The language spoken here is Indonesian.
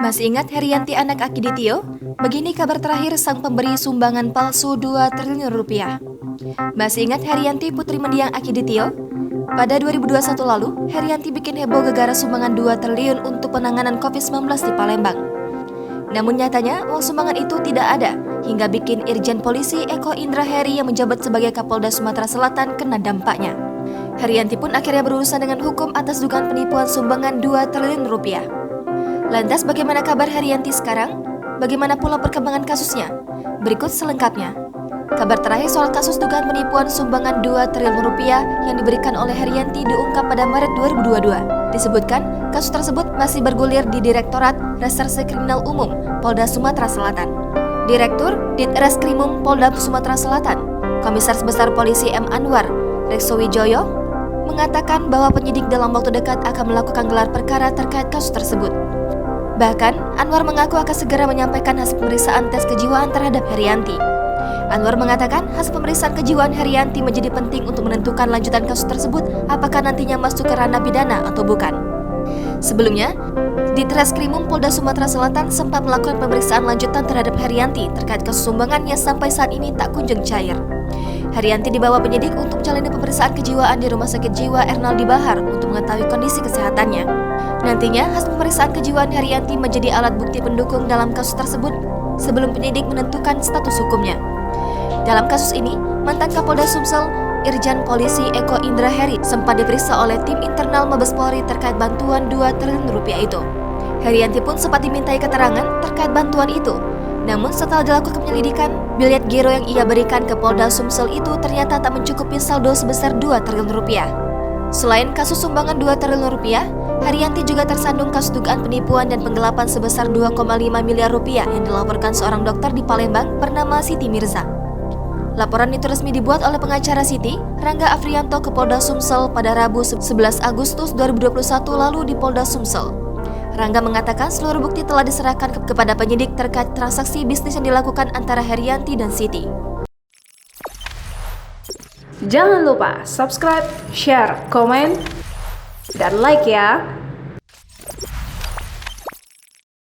Masih ingat Herianti anak Akiditio? Begini kabar terakhir sang pemberi sumbangan palsu 2 triliun rupiah. Masih ingat Herianti putri mendiang Akiditio? Pada 2021 lalu, Herianti bikin heboh gara-gara sumbangan 2 triliun untuk penanganan COVID-19 di Palembang. Namun nyatanya, uang sumbangan itu tidak ada, hingga bikin Irjen Polisi Eko Indra Heri yang menjabat sebagai Kapolda Sumatera Selatan kena dampaknya. Herianti pun akhirnya berurusan dengan hukum atas dugaan penipuan sumbangan 2 triliun rupiah. Lantas bagaimana kabar Herianti sekarang? Bagaimana pula perkembangan kasusnya? Berikut selengkapnya. Kabar terakhir soal kasus dugaan penipuan sumbangan 2 triliun rupiah yang diberikan oleh Herianti diungkap pada Maret 2022. Disebutkan, kasus tersebut masih bergulir di Direktorat Reserse Kriminal Umum Polda Sumatera Selatan. Direktur Ditreskrimum Polda Sumatera Selatan, Komisaris Besar Polisi M. Anwar Reksowijoyo, mengatakan bahwa penyidik dalam waktu dekat akan melakukan gelar perkara terkait kasus tersebut. Bahkan, Anwar mengaku akan segera menyampaikan hasil pemeriksaan tes kejiwaan terhadap Herianti. Anwar mengatakan hasil pemeriksaan kejiwaan Herianti menjadi penting untuk menentukan lanjutan kasus tersebut apakah nantinya masuk ke ranah pidana atau bukan. Sebelumnya, Ditreskrimum Polda Sumatera Selatan sempat melakukan pemeriksaan lanjutan terhadap Herianti terkait kasus sumbangannya sampai saat ini tak kunjung cair. Herianti dibawa penyidik untuk menjalani pemeriksaan kejiwaan di Rumah Sakit Jiwa Ernaldi Bahar untuk mengetahui kondisi kesehatannya. Nantinya, hasil pemeriksaan kejiwaan Herianti menjadi alat bukti pendukung dalam kasus tersebut sebelum penyidik menentukan status hukumnya. Dalam kasus ini, mantan Kapolda Sumsel, Irjen Polisi Eko Indra Heri sempat diperiksa oleh tim internal Mabes Polri terkait bantuan 2 triliun rupiah itu. Herianti pun sempat dimintai keterangan terkait bantuan itu. Namun setelah dilakukan penyelidikan, bilet giro yang ia berikan ke Polda Sumsel itu ternyata tak mencukupi saldo sebesar 2 triliun rupiah. Selain kasus sumbangan 2 triliun rupiah, Herianti juga tersandung kasus dugaan penipuan dan penggelapan sebesar 2,5 miliar rupiah yang dilaporkan seorang dokter di Palembang bernama Siti Mirza. Laporan itu resmi dibuat oleh pengacara Siti, Rangga Afrianto ke Polda Sumsel pada Rabu 11 Agustus 2021 lalu di Polda Sumsel. Rangga mengatakan seluruh bukti telah diserahkan kepada penyidik terkait transaksi bisnis yang dilakukan antara Herianti dan Siti. Jangan lupa subscribe, share, komen, dan like ya.